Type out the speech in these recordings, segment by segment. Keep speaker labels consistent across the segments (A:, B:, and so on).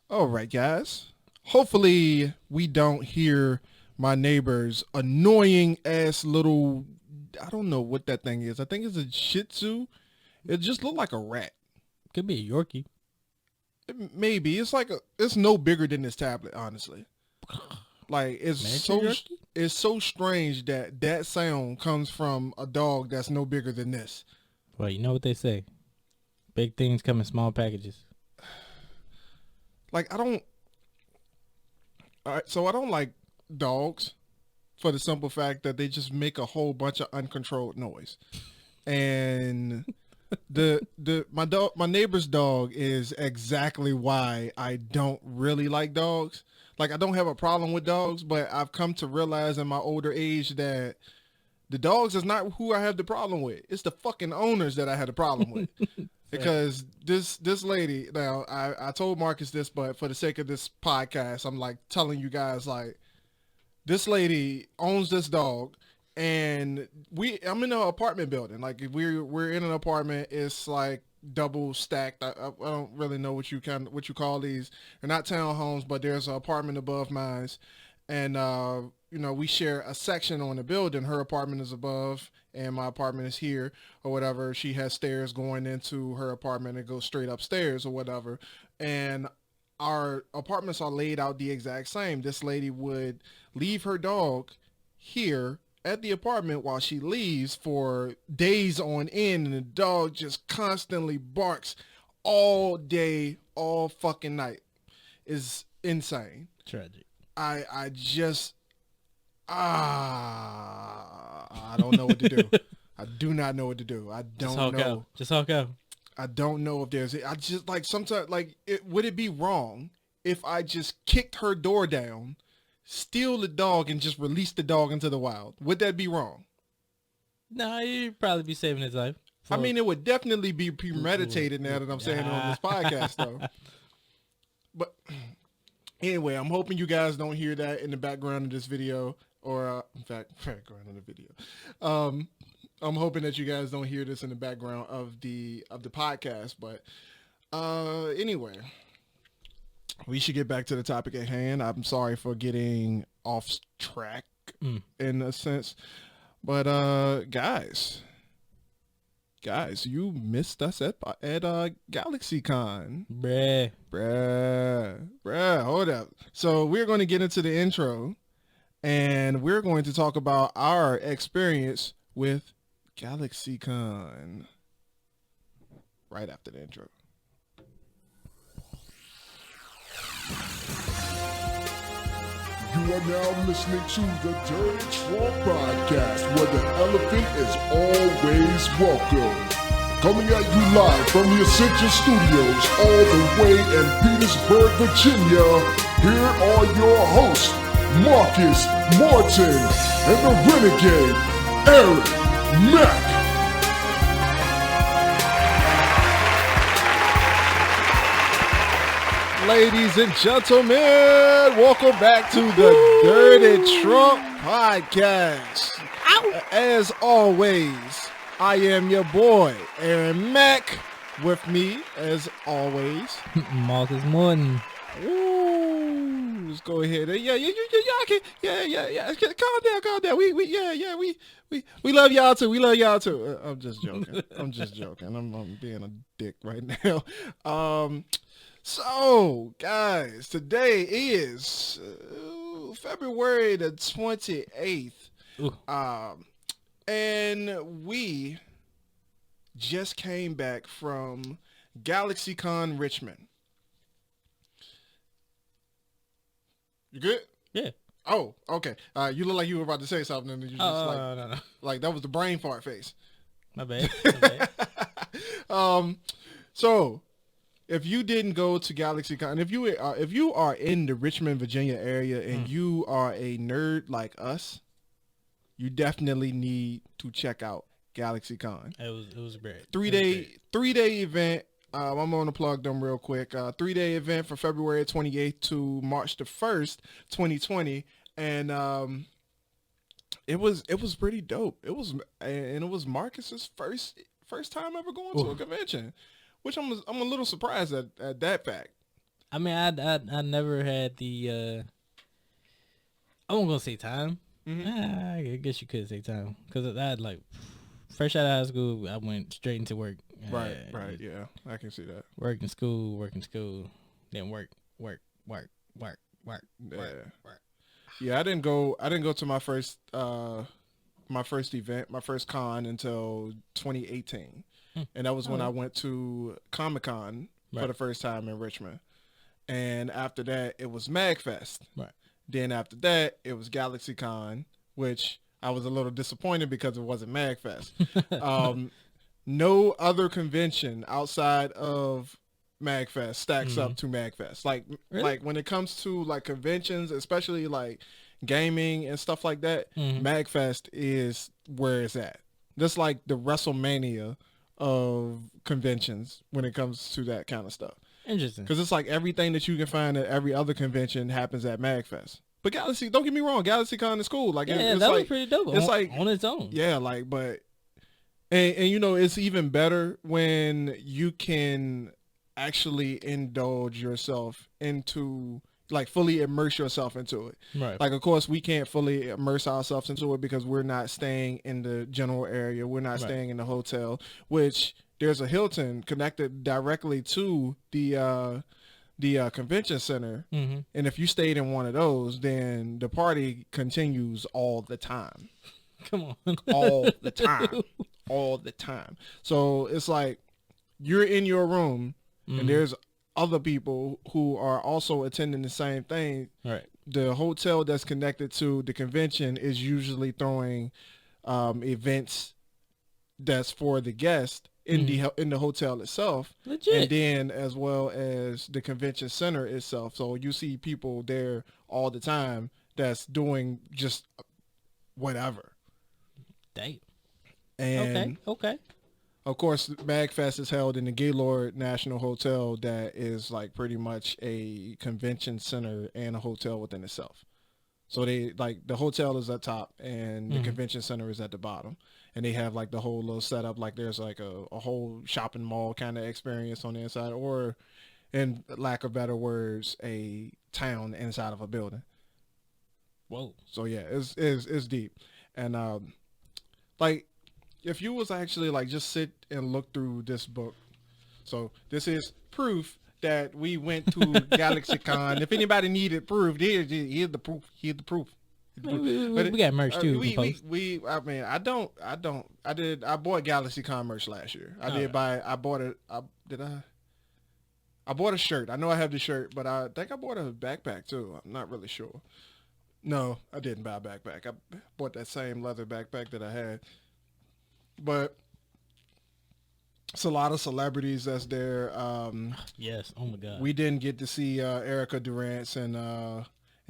A: All right, guys. Hopefully, we don't hear my neighbor's annoying ass little. I don't know what that thing is. I think it's a Shih Tzu. It just looked like a rat.
B: Could be a Yorkie.
A: Maybe it's like it's no bigger than this tablet, honestly. Like it's so strange that that sound comes from a dog that's no bigger than this.
B: Well, you know what they say. Big things come in small packages.
A: Like I don't. All right, so I don't like dogs for the simple fact that they just make a whole bunch of uncontrolled noise. And my neighbor's dog is exactly why I don't really like dogs. Like I don't have a problem with dogs, but I've come to realize in my older age that the dogs is not who I have the problem with. It's the fucking owners that I had a problem with. Because this lady, now I told Marcus this, but for the sake of this podcast, I'm like telling you guys, like, this lady owns this dog, and I'm in an apartment building. Like we're in an apartment. It's like double stacked. I don't really know what you call these. They're not townhomes, but there's an apartment above mine, and we share a section on the building. Her apartment is above, and my apartment is here, or whatever. She has stairs going into her apartment and goes straight upstairs, or whatever. And our apartments are laid out the exact same. This lady would leave her dog here at the apartment while she leaves for days on end, and the dog just constantly barks all day, all fucking night. Is insane.
B: Tragic.
A: I just I don't know what to do. I do not know what to do. I don't know.
B: Just Hulk out.
A: I don't know if there's. I just like sometimes like would it be wrong if I just kicked her door down, steal the dog, and just release the dog into the wild? Would that be wrong?
B: No, you'd probably be saving his life.
A: I mean, it would definitely be premeditated now that I'm saying it on this podcast, though. But anyway, I'm hoping you guys don't hear that in the background of this video, or in fact, background of the video. I'm hoping that you guys don't hear this in the background of the podcast. But anyway, we should get back to the topic at hand. I'm sorry for getting off track in a sense, but guys, you missed us at GalaxyCon. Bruh, hold up. So we're going to get into the intro, and we're going to talk about our experience with GalaxyCon right after the intro.
C: You are now listening to the Dirty Trunk Podcast, where the elephant is always welcome. Coming at you live from the Ascension Studios, all the way in Petersburg, Virginia. Here are your hosts, Marcus, Morton, and the renegade, Eric Mack.
A: Ladies and gentlemen, welcome back to the Dirty Trunk Podcast. Ow. As always, I am your boy, Aaron Mack. With me, as always,
B: Marcus Morton.
A: Ooh, let's go ahead. Yeah. Calm down. We love y'all too. I'm just joking. I'm being a dick right now. So, guys, today is February the 28th. And we just came back from GalaxyCon Richmond. You good?
B: Yeah.
A: Oh, okay. You look like you were about to say something, and you just
B: no.
A: Like that was the brain fart face.
B: My bad.
A: So if you didn't go to GalaxyCon, if you are in the Richmond, Virginia area, and you are a nerd like us, you definitely need to check out GalaxyCon.
B: It was great.
A: 3-day event. I'm going to plug them real quick. 3-day event for February 28th to March the 1st, 2020, and it was pretty dope. It was Marcus's first time ever going to a convention, which I'm a little surprised at that fact.
B: I mean, I never had the. I won't gonna say time. I guess you could say time because I had like fresh out of high school. I went straight into work.
A: Right. Yeah, I can see that.
B: Work in school, then work.
A: Yeah. Yeah, I didn't go to my first event, my first con until 2018. And that was when I went to Comic-Con for the first time in Richmond. And after that, it was MagFest.
B: Right.
A: Then after that, it was GalaxyCon, which I was a little disappointed because it wasn't MagFest. No other convention outside of MagFest stacks up to MagFest. Like,
B: Really?
A: like when it comes to like conventions, especially like gaming and stuff like that, MagFest is where it's at. That's like the WrestleMania of conventions when it comes to that kind of stuff.
B: Interesting.
A: Because it's like everything that you can find at every other convention happens at MagFest. But Galaxy, don't get me wrong, GalaxyCon is cool. Like,
B: Yeah,
A: it's
B: that
A: like,
B: was pretty dope.
A: It's
B: on its own.
A: Yeah, like, but and you know, it's even better when you can actually indulge yourself into, like, fully immerse yourself into it.
B: Right.
A: Like, of course, we can't fully immerse ourselves into it because we're not staying in the general area. We're not staying in the hotel, which there's a Hilton connected directly to the convention center. And if you stayed in one of those, then the party continues all the time.
B: Come on.
A: All the time. All the time. So it's like you're in your room and there's other people who are also attending the same thing.
B: Right.
A: The hotel that's connected to the convention is usually throwing events that's for the guest in the hotel itself.
B: Legit.
A: And then as well as the convention center itself. So you see people there all the time that's doing just whatever.
B: Dang.
A: And
B: Okay.
A: of course, MagFest is held in the Gaylord National Hotel that is like pretty much a convention center and a hotel within itself. So they, like, the hotel is at top and the convention center is at the bottom. And they have like the whole little setup, like there's like a whole shopping mall kind of experience on the inside, or in lack of better words, a town inside of a building.
B: Whoa.
A: So yeah, it's deep. And like, if you was actually like just sit and look through this book, so this is proof that we went to GalaxyCon. If anybody needed proof, here's the proof. Here's the proof.
B: We got merch too.
A: I mean, I bought GalaxyCon merch last year. I bought a shirt. I know I have the shirt, but I think I bought a backpack too. I'm not really sure. No, I didn't buy a backpack. I bought that same leather backpack that I had. But it's a lot of celebrities that's there.
B: Yes. Oh my God.
A: We didn't get to see Erica Durance and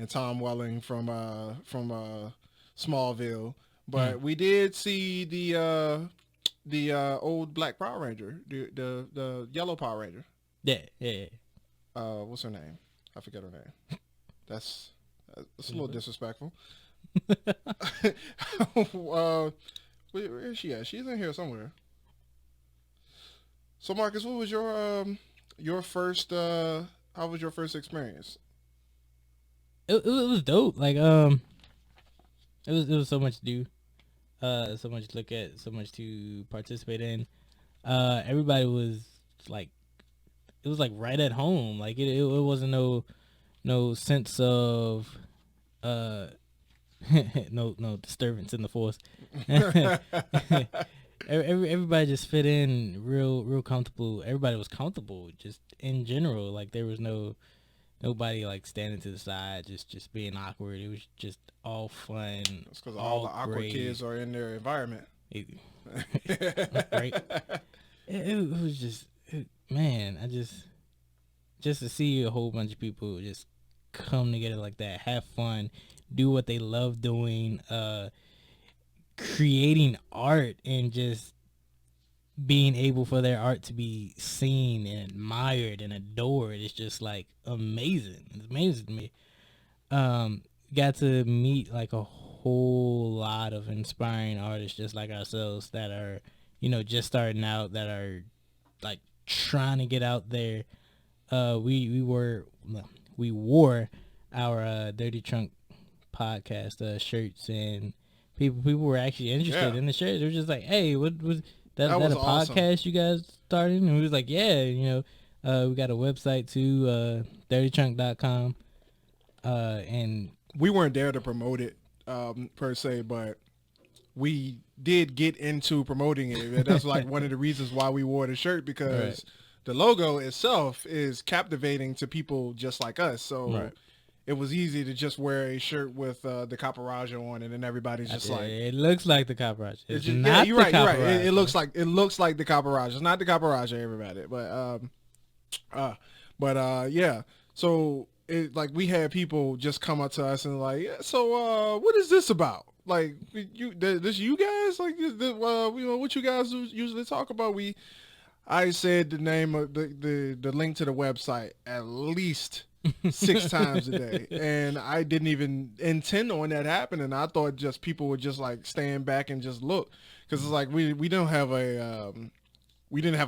A: Tom Welling from Smallville, but we did see the old Black Power Ranger, the yellow Power Ranger.
B: Yeah.
A: What's her name? I forget her name. That's a little disrespectful. Where is she at? She's in here somewhere. So Marcus, what was your first? How was your first experience?
B: It was dope. Like it was so much to do, so much to look at, so much to participate in. Everybody was like, it was like right at home. Like it wasn't no sense of no disturbance in the force. Everybody just fit in real comfortable. Everybody was comfortable just in general. Like there was nobody like standing to the side just being awkward. It was just all fun.
A: It's because all the awkward
B: great.
A: kids are in their environment.
B: Right. It was just man. I just to see a whole bunch of people just come together like that, have fun, do what they love doing, creating art and just being able for their art to be seen and admired and adored. It's just like amazing. It's amazing to me. Got to meet like a whole lot of inspiring artists just like ourselves that are, just starting out, that are like trying to get out there. we wore our Dirty Trunk podcast shirts, and people were actually interested in the shirts. They were just like, "Hey, what was that was a
A: awesome.
B: podcast you guys started?" And we was like, "Yeah, we got a website too, dirtytrunk.com." And
A: we weren't there to promote it per se, but we did get into promoting it. And that's like one of the reasons why we wore the shirt, because the logo itself is captivating to people just like us. So it was easy to just wear a shirt with the Caparage on, and then everybody's just like,
B: it looks like the Caparage. It's
A: just,
B: not
A: you're right.
B: Caparage.
A: It looks like the Caparage. It's not the Caparage, everybody. But yeah. So it, like, we had people just come up to us and like, yeah, so what is this about? Like, this you guys, like, what you guys usually talk about? I said the name of the link to the website at least 6 times a day, and I didn't even intend on that happening. I thought just people would just like stand back and just look, because it's like we didn't have a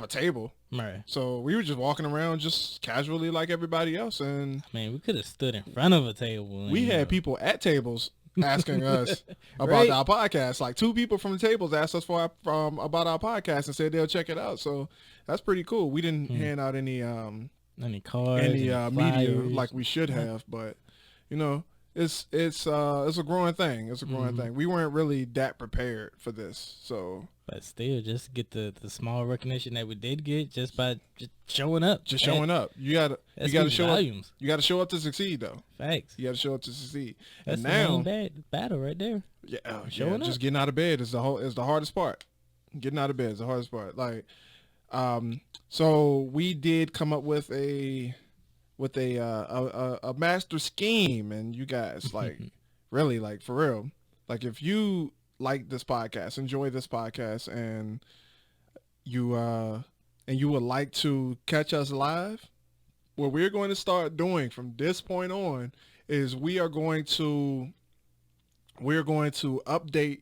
A: table,
B: Right.
A: so we were just walking around just casually like everybody else. And
B: Man, we could have stood in front of a table.
A: we had people at tables asking us about our podcast. Like 2 people from the tables asked us about our podcast and said they'll check it out. So that's pretty cool. We didn't hand out any
B: cards,
A: any media
B: flyers.
A: like we should have, but it's a growing thing. It's a growing thing. We weren't really that prepared for this, so.
B: But still, just get the small recognition that we did get just by just showing up.
A: Just showing up. You gotta show
B: volumes.
A: up. You gotta show up to succeed, though.
B: Facts.
A: You gotta show up to succeed.
B: That's
A: and
B: the
A: now,
B: main battle right there. Showing up.
A: just getting out of bed is the hardest part. Getting out of bed is the hardest part. Like, so we did come up with a master scheme, and you guys, like, really, like, for real, like, if you like this podcast, enjoy this podcast, and you would like to catch us live, what we're going to start doing from this point on is we're going to update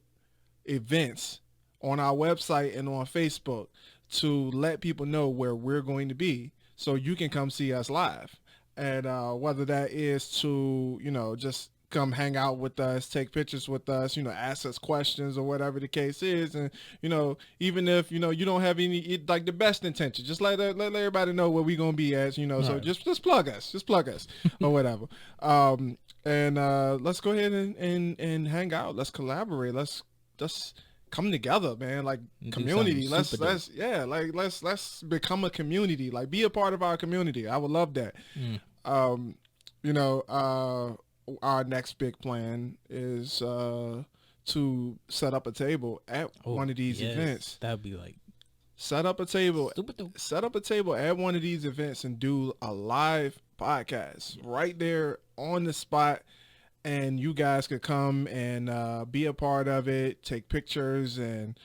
A: events on our website and on Facebook to let people know where we're going to be, so you can come see us live. And whether that is to, just come hang out with us, take pictures with us, ask us questions or whatever the case is. And, even if, you don't have any, like, the best intention, just let everybody know where we're going to be at, so just plug us or whatever. And let's go ahead and hang out. Let's collaborate. Let's come together, man. Like, community. Let's become a community. Like, be a part of our community. I would love that. Our next big plan is to set up a table at one of these events.
B: That would be like,
A: set up a table at one of these events and do a live podcast right there on the spot. And you guys could come and be a part of it, take pictures and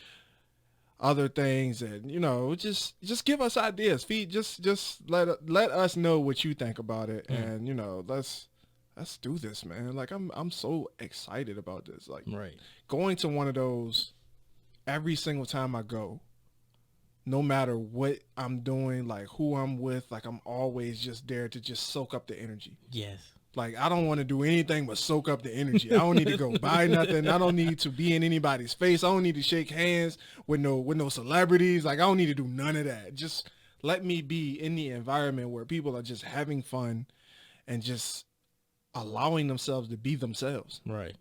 A: other things, and just give us ideas. Just let us know what you think about it, and let's do this, man. Like, I'm so excited about this. Like, going to one of those every single time I go, no matter what I'm doing, like who I'm with, like, I'm always just there to just soak up the energy.
B: Yes.
A: Like, I don't want to do anything but soak up the energy. I don't need to go buy nothing. I don't need to be in anybody's face. I don't need to shake hands with no celebrities. Like, I don't need to do none of that. Just let me be in the environment where people are just having fun and just allowing themselves to be themselves.
B: Right.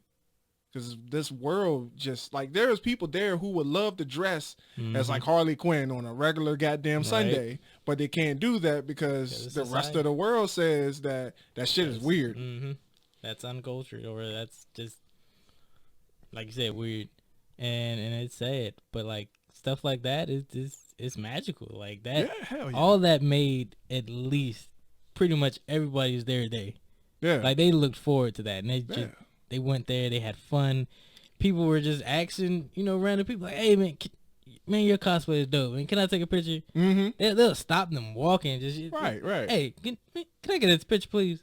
A: Because this world, just like, there's people there who would love to dress as like Harley Quinn on a regular goddamn Sunday, but they can't do that because the rest of the world says that shit is weird.
B: That's uncultured, or that's just, like you said, weird, and it's sad. But like, stuff like that is magical. Like that, all that made at least pretty much everybody's their day. Yeah, like they looked forward to that, and they went there, they had fun. People were just asking, random people like, "Hey, man, your cosplay is dope. Man, can I take a picture?" They'll stop them walking. Just
A: right.
B: Hey, can I get this picture, please?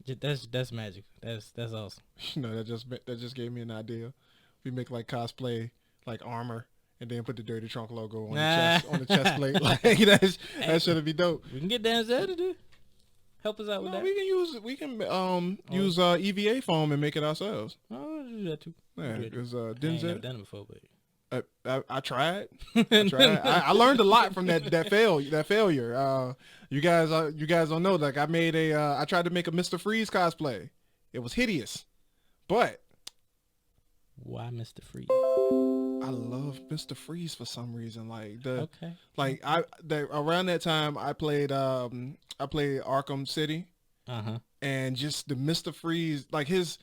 B: That's magic. That's awesome.
A: That just gave me an idea. We make like cosplay, like armor, and then put the Dirty Trunk logo on the chest plate. Like that should be dope.
B: We can get Denzel to do. Help us out with that.
A: We can use EVA foam and make it ourselves.
B: I'll do that too.
A: Yeah, because
B: I ain't
A: Denzel.
B: never done it before, but
A: I tried. I learned a lot from that failure. You guys don't know. Like I tried to make a Mr. Freeze cosplay. It was hideous, but
B: why Mr. Freeze?
A: I love Mr. Freeze for some reason. Around that time I played Arkham City, and just the Mr. Freeze, like his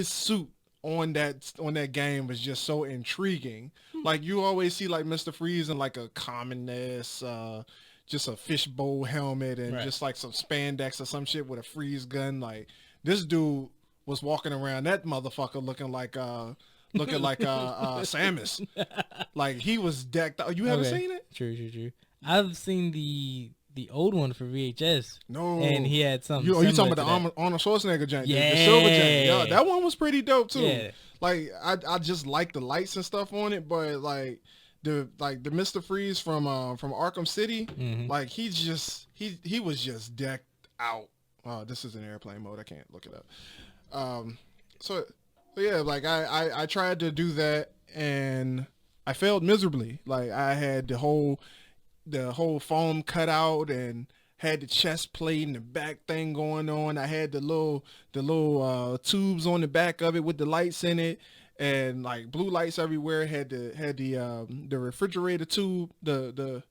A: suit on that game was just so intriguing. Like you always see like Mr. Freeze in like a commonness, just a fishbowl helmet and just like some spandex or some shit with a freeze gun. Like this dude was walking around that motherfucker looking like Samus. Like he was decked out. You haven't seen it?
B: True. I've seen the old one for VHS.
A: No.
B: And he had something.
A: You talking about the Arnold Schwarzenegger giant?
B: Yeah.
A: The silver giant. Yeah, that one was pretty dope too.
B: Yeah.
A: Like I just like the lights and stuff on it, but like the Mr. Freeze from Arkham City, like he was just decked out. Oh, this is in airplane mode. I can't look it up. So yeah, like I tried to do that and I failed miserably. Like I had the whole foam cut out and had the chest plate and the back thing going on. I had the little tubes on the back of it with the lights in it and like blue lights everywhere. Had the refrigerator tube, the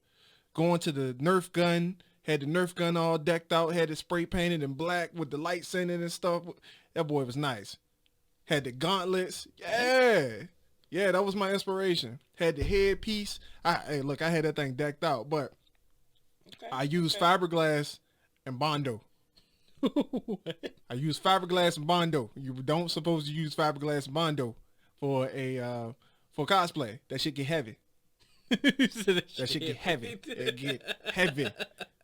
A: going to the Nerf gun. Had the Nerf gun all decked out. Had it spray painted in black with the lights in it and stuff. That boy was nice. Had the gauntlets. Yeah, that was my inspiration. Had the headpiece. Hey, look, I had that thing decked out, but I used fiberglass and Bondo. I used fiberglass and Bondo. You don't supposed to use fiberglass and Bondo for cosplay. That shit get heavy. That shit get heavy. It get heavy.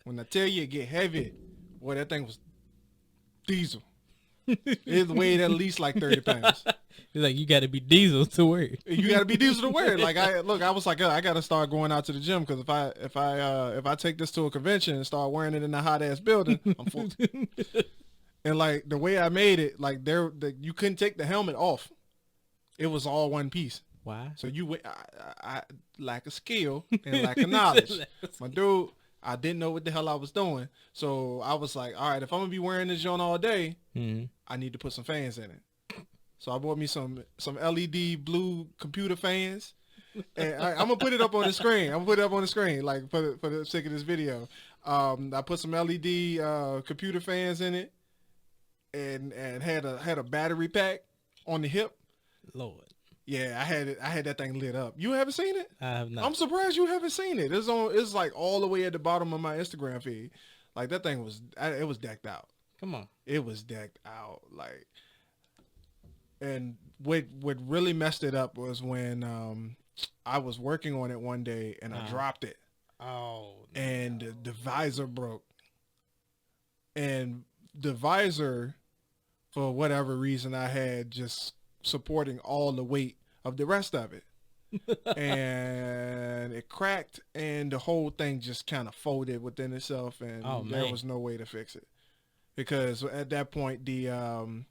A: When I tell you it get heavy, boy, that thing was diesel. It weighed at least like 30 pounds.
B: It's like you got to be diesel to wear it.
A: You got to be diesel to wear it. Like I was like, I got to start going out to the gym because if I take this to a convention and start wearing it in a hot ass building, I'm full. And like the way I made it, like you couldn't take the helmet off. It was all one piece.
B: Why?
A: So I lack of skill and lack of knowledge. My dude, I didn't know what the hell I was doing. So I was like, all right, if I'm going to be wearing this joint all day, I need to put some fans in it. So I bought me some LED blue computer fans. And I'm going to put it up on the screen. Like for the sake of this video. I put some LED computer fans in it and had a battery pack on the hip.
B: Lord.
A: Yeah, I had that thing lit up. You haven't seen it?
B: I have not.
A: I'm surprised you haven't seen it. It's like all the way at the bottom of my Instagram feed. Like that thing was decked out.
B: Come on.
A: It was decked out. Like, and what really messed it up was when I was working on it one day and I dropped it.
B: Oh.
A: And the visor broke. And the visor, for whatever reason, I had just supporting all the weight of the rest of it. And it cracked and the whole thing just kind of folded within itself and there was no way to fix it. Because at that point you on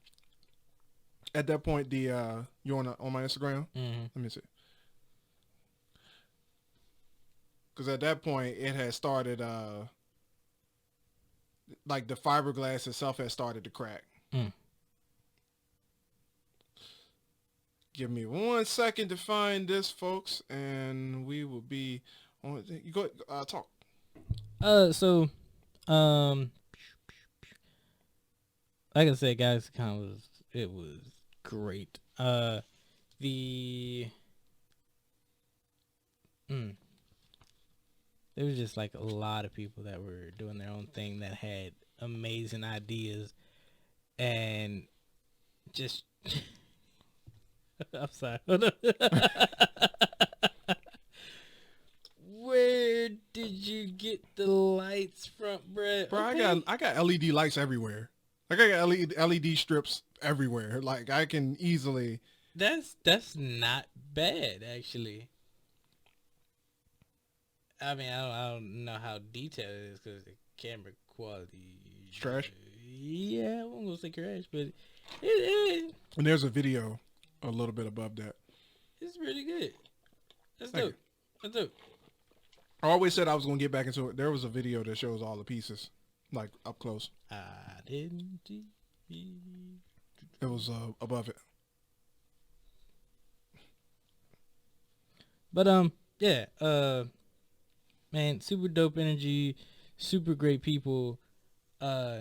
A: my Instagram? Let me see. Because at that point it had started like the fiberglass itself had started to crack. Give me 1 second to find this, folks, and we will be on. You go talk.
B: So, like I said, GalaxyCon was great. There was just like a lot of people that were doing their own thing that had amazing ideas and just. I'm sorry. Where did you get the lights from, bruh?
A: Bro, okay. I got LED lights everywhere. Like I got LED strips everywhere. Like I can easily.
B: That's not bad, actually. I mean, I don't know how detailed it is because the camera quality
A: It's trash.
B: Yeah, I won't go say trash, but
A: And there's a video a little bit above that.
B: it's really good. That's
A: Thank
B: dope. That's dope.
A: I always said I was going to get back into it. There was a video that shows all the pieces, like up close.
B: Identity.
A: It was above it.
B: But yeah, man, super dope energy, super great people. Oh,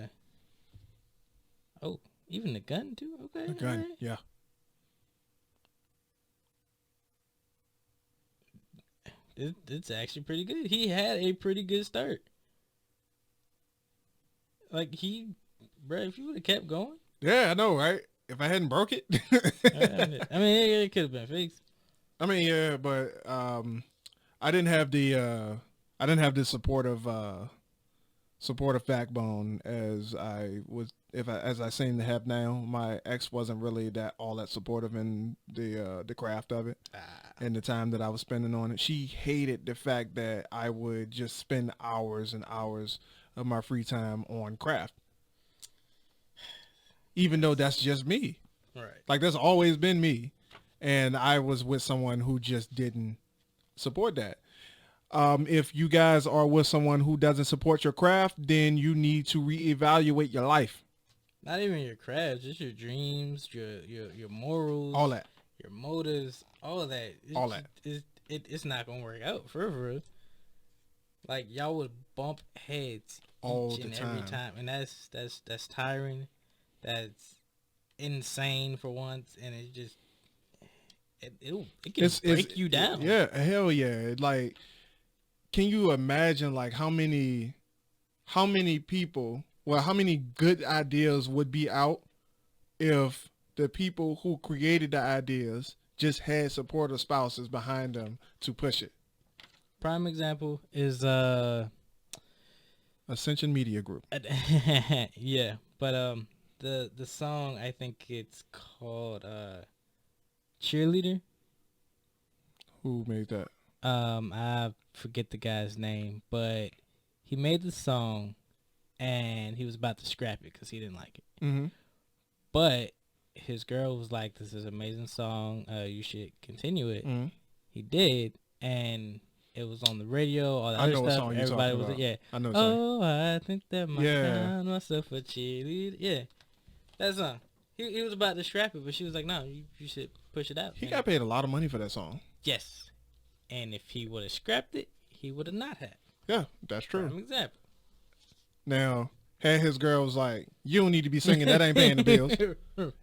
B: even the gun too. Okay,
A: The gun,
B: alright.
A: yeah.
B: It's actually pretty good. He had a pretty good start. Like bruh, if you would have kept going,
A: Yeah, I know, right? If I hadn't broke it.
B: I mean, it could have been fixed.
A: I mean, yeah, but I didn't have the supportive backbone as I seem to have now. My ex wasn't really all that supportive in the craft of it and the time that I was spending on it. She hated the fact that I would just spend hours and hours of my free time on craft, even though that's just me.
B: Right.
A: Like, that's always been me. And I was with someone who just didn't support that. If you guys are with someone who doesn't support your craft, then you need to reevaluate your life.
B: Not even your craft, just your dreams, your morals,
A: All that.
B: your motives, all of that.
A: All that.
B: It's not gonna work out for real. Like, y'all would bump heads
A: All
B: each
A: the
B: and
A: time.
B: every time, and that's tiring. That's insane for once, and it just it can break you down.
A: Yeah, hell yeah. Like, can you imagine like how many people, well, how many good ideas would be out if the people who created the ideas just had supportive spouses behind them to push it?
B: Prime example is
A: Ascension Media Group.
B: yeah, but the song, I think it's called Cheerleader.
A: Who made that?
B: I forget the guy's name, but he made the song and he was about to scrap it because he didn't like it.
A: Mm-hmm.
B: But his girl was like, "This is an amazing song. You should continue it."
A: Mm-hmm.
B: He did, and it was on the radio. All the
A: I
B: other
A: know what
B: stuff.
A: song you're
B: Everybody
A: talking
B: was
A: about.
B: yeah.
A: I know what song.
B: Oh, I think that might
A: Yeah.
B: find myself a cheerleader. Yeah, that song. He was about to scrap it, but she was like, "No, you should push it out."
A: He
B: And
A: got paid a lot of money for that song.
B: yes, and if he would have scrapped it, he would have not had.
A: Yeah, that's true.
B: Prime example.
A: Now, had his girl was like, "You don't need to be singing. That ain't paying the bills."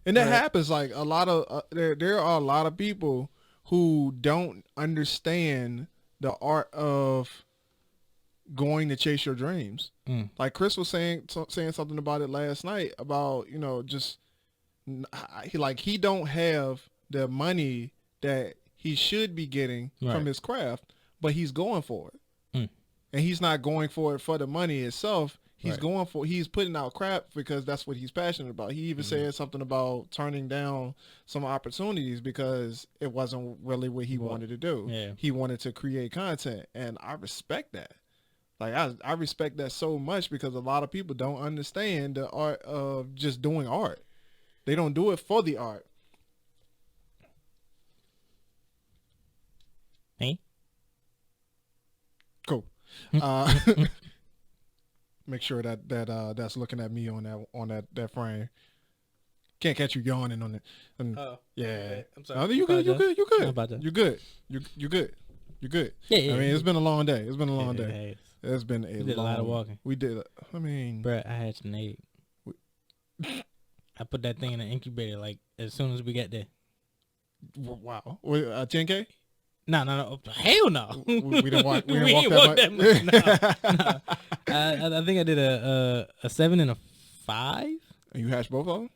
A: And that
B: Right.
A: happens. Like, a lot of there are a lot of people who don't understand the art of going to chase your dreams. Like Chris was saying something about it last night about, just he don't have the money that he should be getting
B: Right.
A: from his craft, but he's going for it. And he's not going for it for the money itself. He's
B: Right.
A: he's putting out crap because that's what he's passionate about. He even said something about turning down some opportunities because it wasn't really what he wanted to do.
B: Yeah.
A: He wanted to create content, and I respect that. Like, I respect that so much because a lot of people don't understand the art of just doing art. They don't do it for the art.
B: Hey.
A: Cool. Make sure that's looking at me on that frame. Can't catch you yawning on it. And
B: Oh,
A: yeah.
B: okay. I'm sorry.
A: No, you good. You good. You good.
B: How about that?
A: You good. You good. You good.
B: Yeah.
A: I mean, it's been a long day. It's been a long day.
B: Hey,
A: It's been
B: we did a lot of walking.
A: We did. I mean,
B: Bruh, I had some egg. I put that thing in the incubator like as soon as we got there.
A: wow. 10K?
B: No. Hell no.
A: We didn't walk. We didn't
B: We
A: walk
B: ain't
A: that
B: walk that much. No. I think I did a 7 and a 5.
A: And you hashed both of them?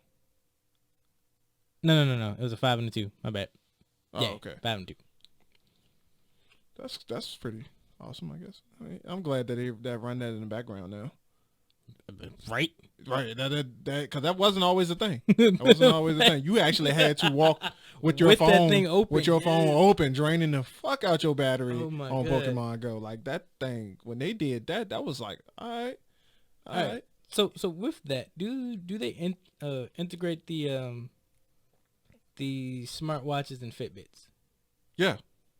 B: No. It was a 5 and a 2. My bad.
A: Oh,
B: Yeah,
A: okay.
B: 5 and 2.
A: That's pretty awesome, I guess. I mean, I'm glad that they run that in the background now.
B: Right.
A: Right, because that wasn't always a thing. That wasn't always a thing. You actually had to walk with your phone,
B: that thing open,
A: with your phone open, draining the fuck out your battery
B: Oh my
A: on
B: God.
A: Pokemon Go. Like that thing, when they did that, that was like, all right.
B: So with that, do they integrate the smartwatches and Fitbits?
A: Yeah.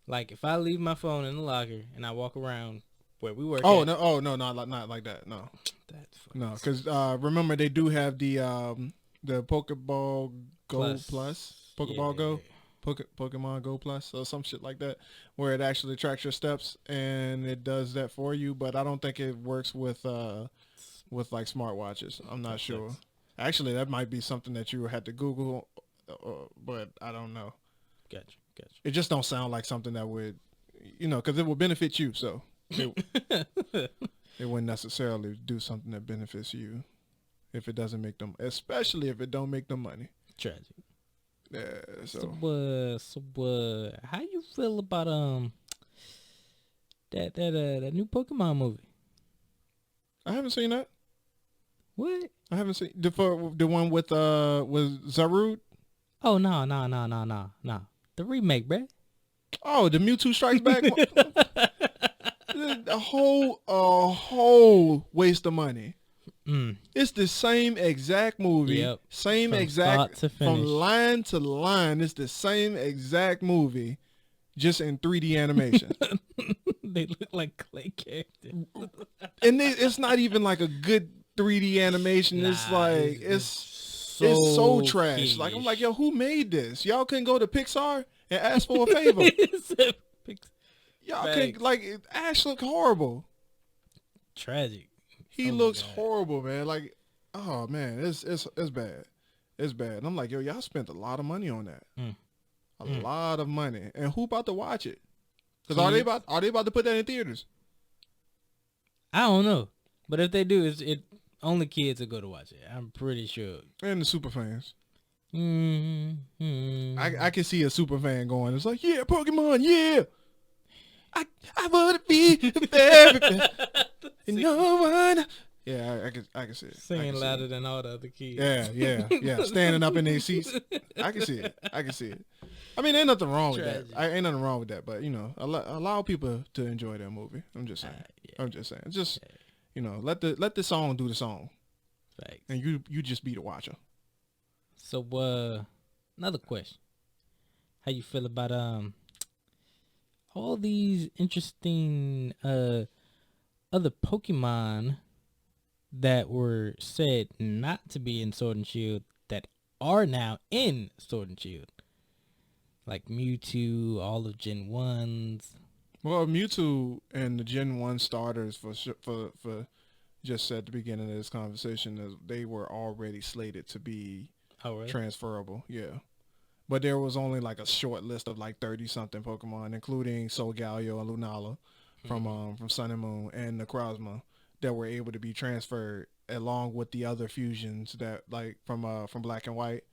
B: Like if I leave my phone in the locker and I walk around where we work.
A: No, not like that. No,
B: That's
A: no, because remember they do have the Pokeball Go Plus, Pokeball
B: Yeah.
A: Go. Pokemon Go Plus or some shit like that, where it actually tracks your steps and it does that for you. But I don't think it works with like smartwatches. I'm not sure. Actually, that might be something that you had to Google, but I don't know.
B: Gotcha.
A: It just don't sound like something that would, because it would benefit you. So it wouldn't necessarily do something that benefits you if it doesn't make them, especially if it don't make them money.
B: Tragic.
A: Yeah.
B: So how you feel about that new Pokemon movie?
A: I haven't seen that.
B: What?
A: I haven't seen the one with Zarude.
B: Oh no. The remake, bruh.
A: Oh, the Mewtwo Strikes Back. A whole waste of money. It's the same exact movie.
B: Yep.
A: Same
B: From
A: exact
B: start to finish.
A: from line to line. It's the same exact movie, just in 3D animation.
B: They look like clay characters.
A: And it's not even like a good 3D animation. It's like it's so trash. Like I'm like, yo, who made this? Y'all couldn't go to Pixar and ask for a favor. Y'all couldn't, like, Ash look horrible.
B: Tragic.
A: He looks horrible, man. Like, oh man, it's bad. It's bad. And I'm like, yo, y'all spent a lot of money on that. A lot of money. And who about to watch it? Because are they about to put that in theaters?
B: I don't know. But if they do, it only kids will go to watch it. I'm pretty sure.
A: And the super fans.
B: Mm-hmm.
A: I can see a super fan going, it's like, yeah, Pokemon, yeah. I want to be the very best. No one. Yeah, I can see it.
B: Singing louder than all the other kids.
A: Yeah. Standing up in their seats. I can see it. I mean, ain't nothing wrong with that. Ain't nothing wrong with that. But, allow people to enjoy their movie. I'm just saying. Just, let the song do the song.
B: Thanks.
A: And you just be the watcher.
B: So, another question. How you feel about all these interesting other Pokemon that were said not to be in Sword and Shield that are now in Sword and Shield? Like Mewtwo, all of Gen 1s.
A: Well, Mewtwo and the Gen 1 starters for just at the beginning of this conversation, they were already slated to be transferable. Yeah. But there was only like a short list of like 30-something Pokemon, including Solgaleo and Lunala from Sun and Moon and Necrozma that were able to be transferred along with the other fusions that like from Black and White,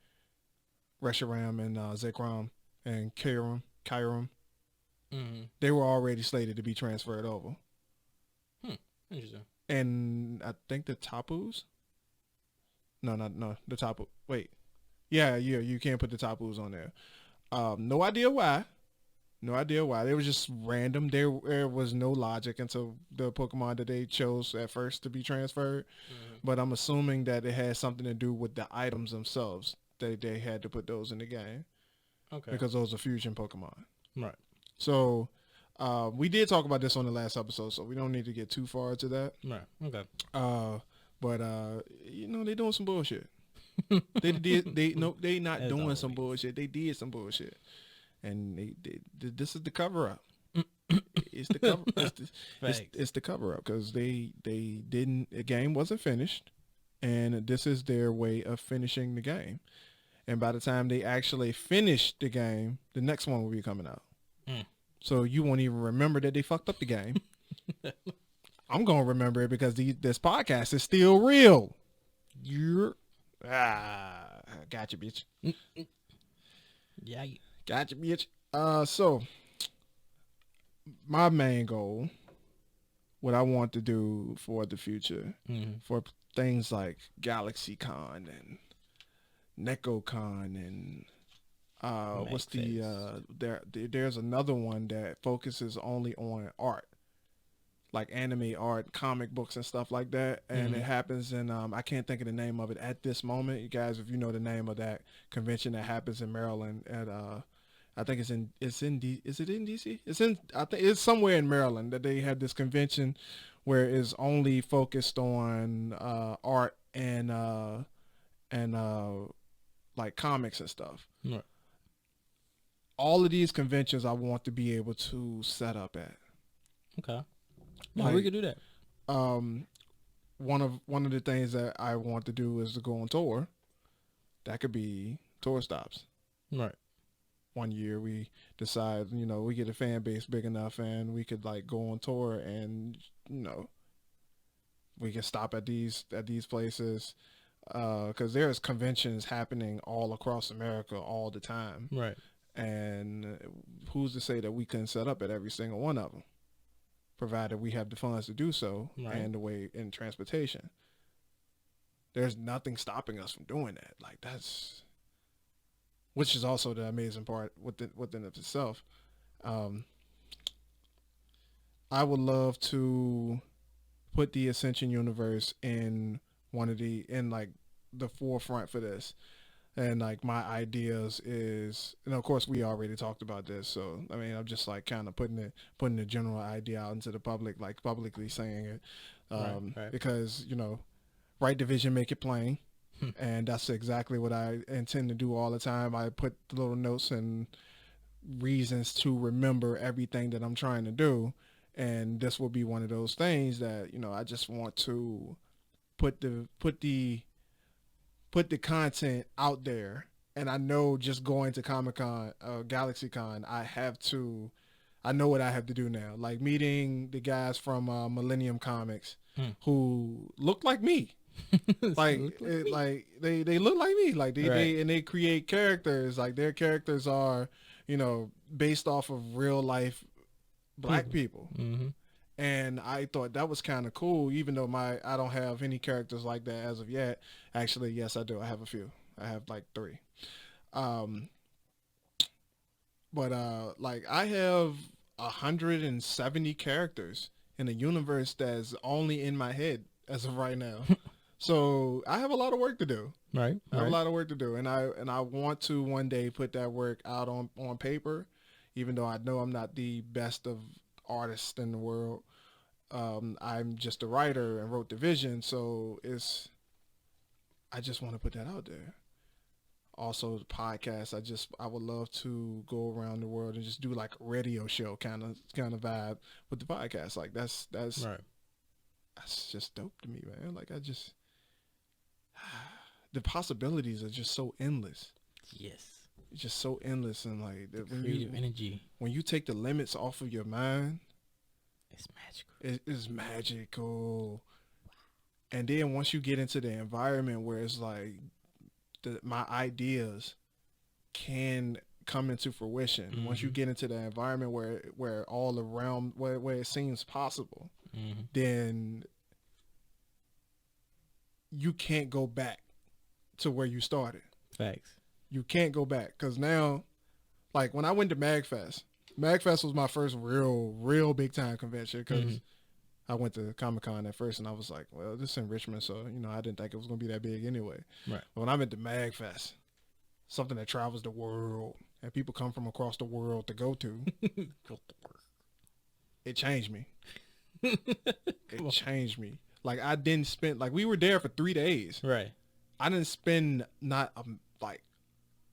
A: Reshiram and Zekrom and Kyurem. They were already slated to be transferred over.
B: Interesting.
A: And I think the Tapus? No, the Tapu. Wait. Yeah, you can't put the Tapus on there. No idea why. They were just random. There was no logic into the Pokemon that they chose at first to be transferred. But I'm assuming that it has something to do with the items themselves. They had to put those in the game. Okay. Because those are fusion Pokemon. Right. So we did talk about this on the last episode, so we don't need to get too far into that.
B: Right. Okay.
A: But they doing some bullshit. They not doing some bullshit. They did some bullshit, and this is the cover up. It's the cover. It's the cover up because they didn't. The game wasn't finished, and this is their way of finishing the game. And by the time they actually finish the game, the next one will be coming out. So you won't even remember that they fucked up the game. I'm gonna remember it because this podcast is still real. Gotcha, bitch.
B: Yeah.
A: Gotcha, bitch. So my main goal, what I want to do for the future, for things like GalaxyCon and NecoCon and what's there's another one that focuses only on art, like anime art, comic books and stuff like that. And it happens in I can't think of the name of it at this moment. You guys, if you know the name of that convention that happens in Maryland at I think is it in DC? I think it's somewhere in Maryland that they have this convention where it's only focused on art and like comics and stuff.
B: Right.
A: All of these conventions I want to be able to set up at.
B: Okay. Yeah, we could do that.
A: One of the things that I want to do is to go on tour. That could be tour stops.
B: Right.
A: One year we decide, we get a fan base big enough and we could like go on tour and, we can stop at these places. Because there's conventions happening all across America all the time.
B: Right.
A: And who's to say that we couldn't set up at every single one of them, provided we have the funds to do so,
B: right.
A: and the way in transportation. There's nothing stopping us from doing that. Like which is also the amazing part within of itself. I would love to put the Ascension universe in like the forefront for this. And like my ideas is, and of course we already talked about this. So, I mean, I'm just like kind of putting the general idea out into the public, like publicly saying it.
B: Right.
A: Because, right division, make it plain. And that's exactly what I intend to do all the time. I put the little notes and reasons to remember everything that I'm trying to do. And this will be one of those things that, I just want to put the content out there. And I know just going to Comic-Con, GalaxyCon, I know what I have to do now. Like meeting the guys from Millennium Comics who look like me. Like they look like me. Like they create characters. Like their characters are, based off of real life black people.
B: Mm-hmm.
A: And I thought that was kind of cool, even though I don't have any characters like that as of yet. Actually, yes, I do. I have a few. I have like 3. But like I have 170 characters in a universe that's only in my head as of right now. So I have a lot of work to do.
B: Right.
A: I have a lot of work to do, and I want to one day put that work out on paper, even though I know I'm not the best of artists in the world. I'm just a writer and wrote the vision, so I just want to put that out there. Also, the podcast, I would love to go around the world and just do like a radio show kind of vibe with the podcast. Like that's
B: right.
A: That's just dope to me, man. Like the possibilities are just so endless.
B: Yes.
A: It's just so endless, and like
B: creative energy.
A: When you take the limits off of your mind,
B: it's magical.
A: It's magical. And then once you get into the environment where it's like my ideas can come into fruition, once you get into the environment where all around where it seems possible, then you can't go back to where you started.
B: Facts.
A: You can't go back, because now, like when I went to MagFest was my first real big time convention, because I went to Comic-Con at first and I was like, well, this is in Richmond, so I didn't think it was gonna be that big anyway.
B: Right.
A: But when I went to MagFest, something that travels the world and people come from across the world to go to, it changed me. It changed me. Like I didn't spend, like we were there for 3 days.
B: Right.
A: I didn't spend not like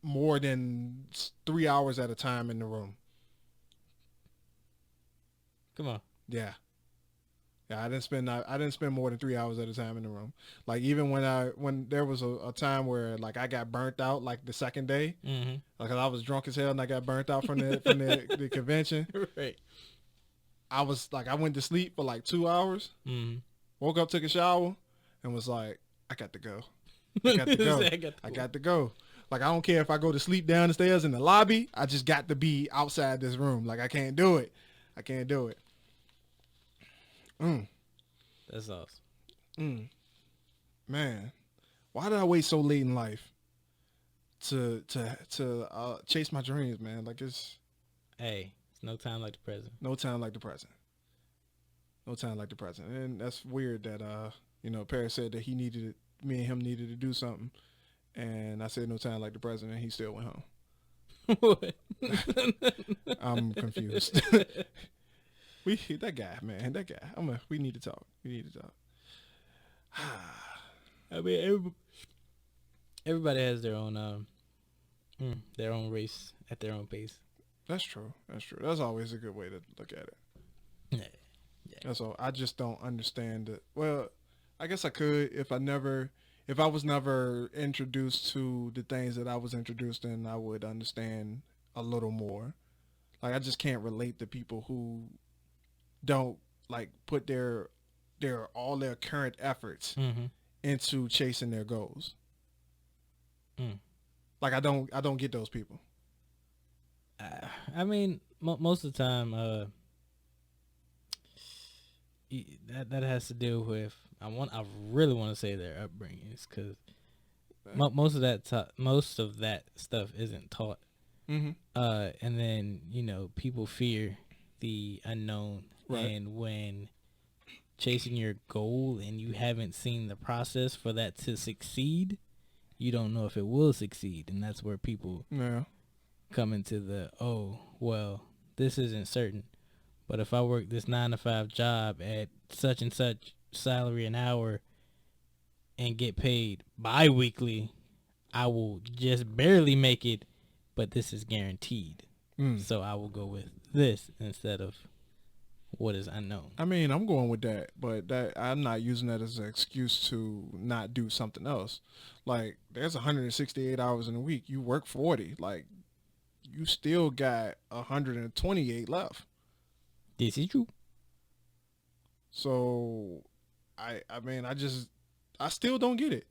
A: more than 3 hours at a time in the room.
B: Come on.
A: Yeah, I didn't spend more than 3 hours at a time in the room. Like even when there was a time where like I got burnt out, like the second day, like I was drunk as hell and I got burnt out from the convention.
B: Right.
A: I went to sleep for like 2 hours. Woke up, took a shower, and was like, I got to go. I got to go. Like, I don't care if I go to sleep down the stairs in the lobby. I just got to be outside this room. Like, I can't do it.
B: That's awesome.
A: man, why did I wait so late in life to chase my dreams, man? Like it's
B: no time like the present.
A: no time like the present. No time like the present. And that's weird that Paris said that me and him needed to do something, and I said no time like the present, and he still went home.
B: What?
A: I'm confused. That guy. We need to talk.
B: I mean, everybody has their own race at their own pace.
A: That's true. That's always a good way to look at it.
B: Yeah.
A: That's all. I just don't understand it. Well, I guess I could if I was never introduced to the things that I was introduced in, I would understand a little more. Like I just can't relate to people who don't like put all their current efforts into chasing their goals. Like I don't get those people.
B: I mean, most of the time, that has to do with I really want to say their upbringings, because most of that stuff isn't taught. And then people fear the unknown,
A: right.
B: And when chasing your goal and you haven't seen the process for that to succeed, you don't know if it will succeed, and that's where people come into the this isn't certain, but if I work this 9-to-5 job at such and such salary an hour and get paid bi-weekly, I will just barely make it, but this is guaranteed. So I will go with this instead of what is unknown.
A: I mean, I'm going with that, but I'm not using that as an excuse to not do something else. Like, there's 168 hours in a week. You work 40. Like, you still got 128 left.
B: This is true.
A: So, I mean, I still don't get it.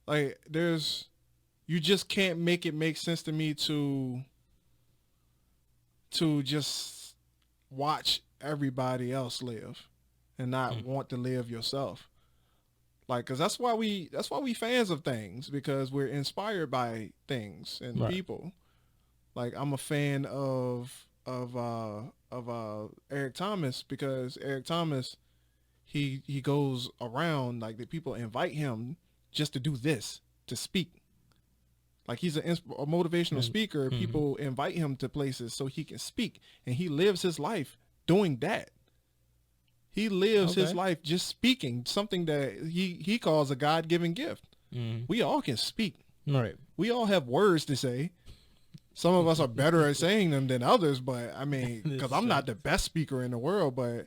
A: Like, you just can't make it make sense to me to just watch everybody else live and not want to live yourself. Like, cause that's why we fans of things, because we're inspired by things and people. Like, I'm a fan of Eric Thomas, because Eric Thomas, he goes around, like, the people invite him just to do this, to speak. Like, he's a motivational speaker. People invite him to places so he can speak, and he lives his life doing that. He lives his life just speaking, something that he calls a God-given gift. We all can speak.
B: Right.
A: We all have words to say. Some of us are better at saying them than others, but I mean, because I'm not the best speaker in the world, but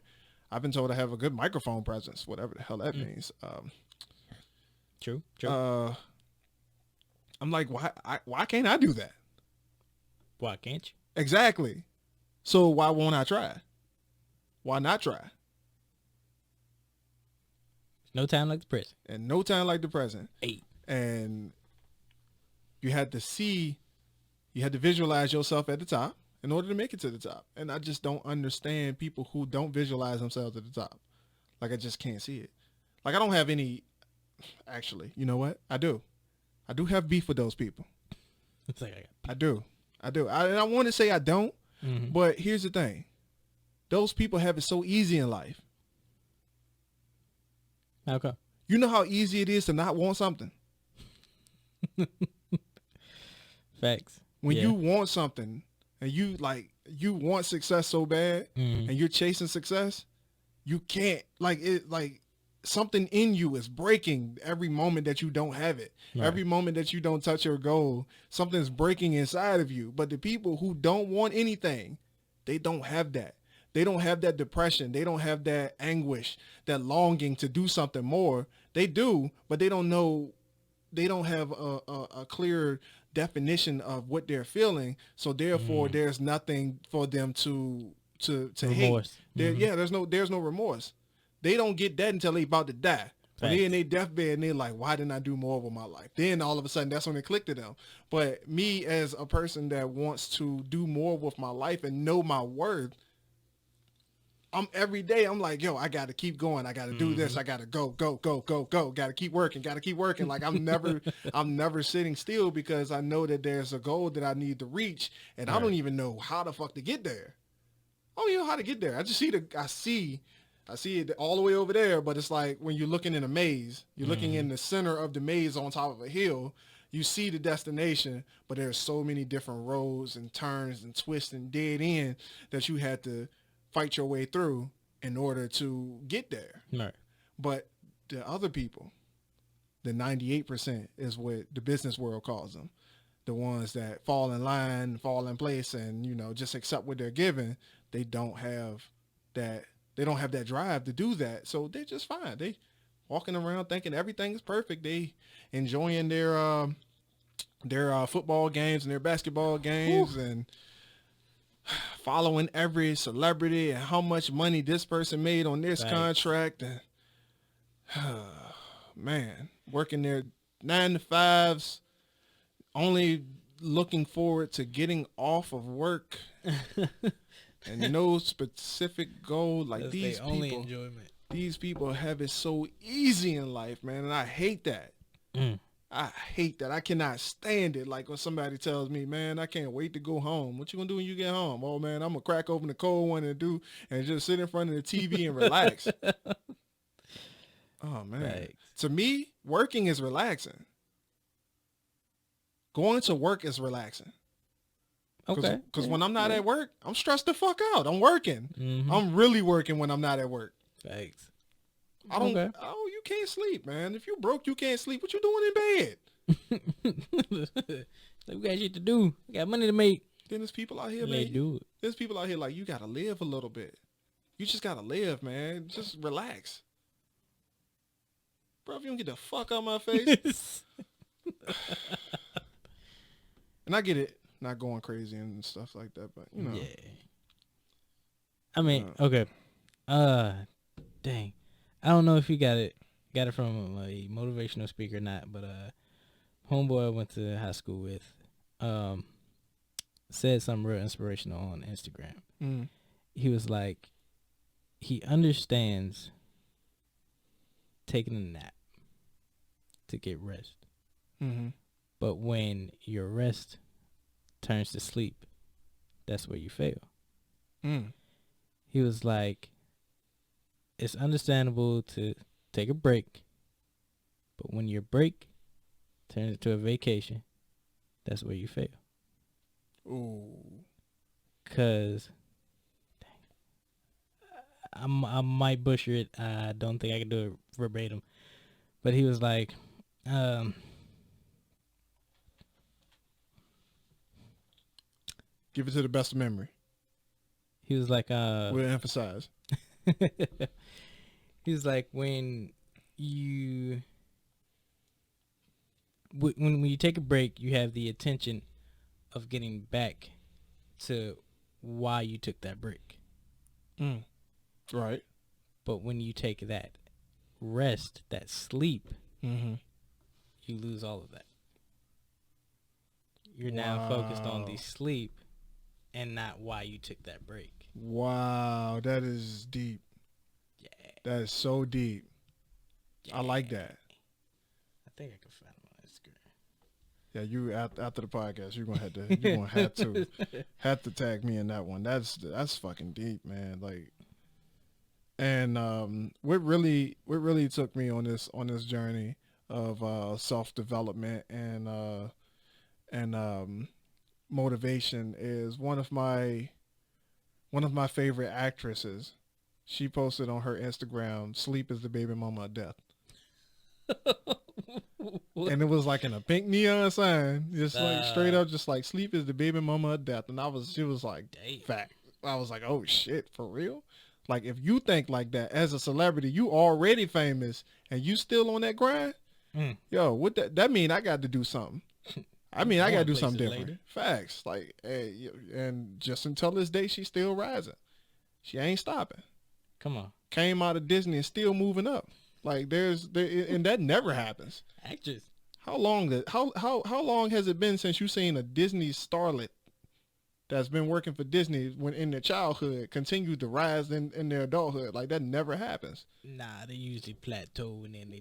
A: I've been told I have a good microphone presence, whatever the hell that means.
B: True.
A: I'm like, why can't I do that?
B: Why can't you?
A: Exactly. So why won't I try? Why not try?
B: No time like the present.
A: And no time like the present.
B: 8.
A: And you had to visualize yourself at the top in order to make it to the top. And I just don't understand people who don't visualize themselves at the top. Like, I just can't see it. Like, I don't have any, actually, you know what? I do have beef with those people.
B: It's like
A: I do. I want to say I don't, but here's the thing. Those people have it so easy in life.
B: How come?
A: You know how easy it is to not want something?
B: Facts.
A: When you want something and you want success so bad and you're chasing success, you can't, something in you is breaking every moment that you don't have it. Right. Every moment that you don't touch your goal, something's breaking inside of you. But the people who don't want anything, they don't have that. They don't have that depression. They don't have that anguish, that longing to do something more. They do, but they don't know. They don't have a clear definition of what they're feeling. So therefore, there's nothing for them to
B: remorse.
A: Hate. Yeah, there's no remorse. They don't get that until they about to die. When they're in their deathbed and they're like, why didn't I do more with my life? Then all of a sudden, that's when it clicked to them. But me, as a person that wants to do more with my life and know my worth, I'm every day. I'm like, yo, I got to keep going. I got to do this. I got to go. Got to keep working. Like I'm never sitting still because I know that there's a goal that I need to reach, and I don't even know how the fuck to get there. I don't even know how to get there. I just see it all the way over there, but it's like when you're looking in a maze, you're looking in the center of the maze on top of a hill. You see the destination, but there's so many different roads and turns and twists and dead end that you had to fight your way through in order to get there.
B: Right.
A: But the other people, the 98% is what the business world calls them. The ones that fall in line, fall in place, and, you know, just accept what they're given. They don't have that drive to do that. So they're just fine. They walking around thinking everything is perfect. They enjoying their football games and their basketball games and following every celebrity and how much money this person made on this contract, and man, working their 9 to 5s, only looking forward to getting off of work and no specific goal. Like
B: That's
A: these
B: only
A: people,
B: enjoyment.
A: These people have it so easy in life, man, and I hate that. I hate that. I cannot stand it. Like when somebody tells me, man, I can't wait to go home. What you gonna do when you get home? Oh man, I'm gonna crack open the cold one and just sit in front of the TV and relax. Oh man. Right. To me, working is relaxing. Going to work is relaxing.
B: Okay.
A: Because when I'm not at work, I'm stressed the fuck out. I'm working. I'm really working when I'm not at work.
B: Thanks.
A: I don't. Okay. Oh, you can't sleep, man. If you broke, you can't sleep. What you doing in
B: bed? We got shit to do. We got money to make.
A: Then there's people out here, man.
B: Do it.
A: There's people out here like, you gotta live a little bit. You just gotta live, man. Just relax, bro. If you don't get the fuck out of my face. And I get it, not going crazy and stuff like that, but you know.
B: Yeah. I mean, okay. Dang. I don't know if you got it from a motivational speaker or not, but homeboy I went to high school with said something real inspirational on Instagram. He was like, he understands taking a nap to get rest. But when your rest turns to sleep, that's where you fail. He was like, it's understandable to take a break, but when your break turns into a vacation, that's where you fail.
A: Ooh.
B: Cause I might butcher it. I don't think I can do it verbatim, but he was like,
A: give it to the best of memory.
B: He was like,
A: we'll emphasize.
B: He was like, when you take a break, you have the attention of getting back to why you took that break.
A: Right.
B: But when you take that rest, that sleep, you lose all of that. You're now focused on the sleep and not why you took that break.
A: Wow, that is deep.
B: Yeah.
A: That is so deep. Yeah. I like that.
B: I think I can find it on Instagram.
A: Yeah, you after the podcast, you're gonna have to tag me in that one. That's fucking deep, man. Like, and what really took me on this journey of self-development and motivation is one of my favorite actresses. She posted on her Instagram, "Sleep is the baby mama of death." And it was like in a pink neon sign, just like straight up, just like, "Sleep is the baby mama of death." And she was like, fact. I was like, oh shit, for real? Like, if you think like that as a celebrity, you already famous and you still on that grind, yo, what that mean? I got to do something. I mean, I got to do something different. Later. Facts. Like, hey, and just until this day, she's still rising. She ain't stopping.
B: Come on.
A: Came out of Disney and still moving up. Like, and that never happens.
B: Actress.
A: How long has it been since you seen a Disney starlet that's been working for Disney when in their childhood continue to rise in their adulthood. Like that never happens.
B: Nah, they usually plateau and then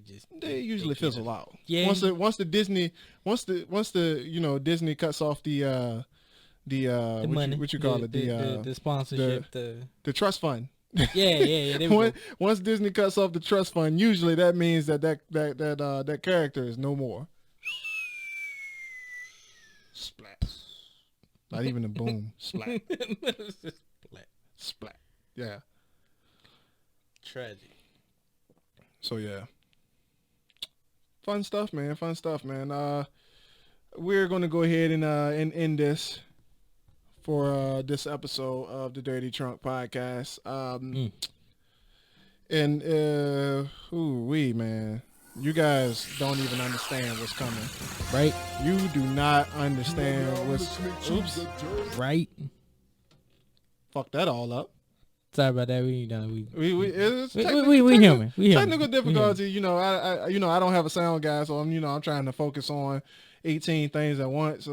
A: They usually fizzle out.
B: Yeah.
A: Once the Disney cuts off the
B: money,
A: what you call it,
B: the sponsorship, the
A: trust fund.
B: yeah. There we go.
A: Once Disney cuts off the trust fund, usually that means that character is no more. Splat. Not even a boom. Splat. Splat. Yeah.
B: Tragic.
A: So yeah. Fun stuff, man. We're gonna go ahead and end this for this episode of the Dirty Trunk Podcast. And man, you guys don't even understand what's coming,
B: Right?
A: You do not understand what's. Oops.
B: Right?
A: Fuck that all up.
B: Sorry about that. We
A: It's
B: we human.
A: Technical difficulty. You know, I don't have a sound guy, so I'm trying to focus on 18 things at once.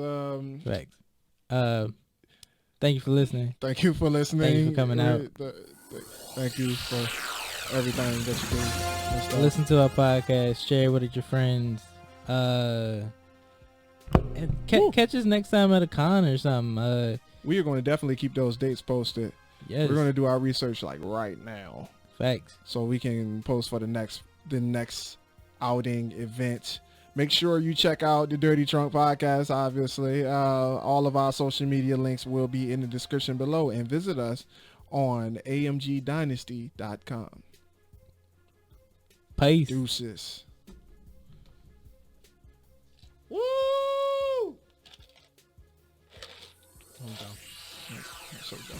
B: Facts. Thank you for listening.
A: Thank you for listening.
B: Thank you for coming out.
A: Thank you for everything that you do. and stuff.
B: Listen to our podcast. Share it with your friends. And catch us next time at a con or something.
A: We are going to definitely keep those dates posted.
B: Yes.
A: We're going to do our research like right now,
B: Facts.
A: so we can post for the next outing event. Make sure you check out the Dirty Trunk Podcast. Obviously, all of our social media links will be in the description below, and visit us on amgdynasty.com.
B: Peace.
A: Deuces. Woo! I'm done. I'm so done.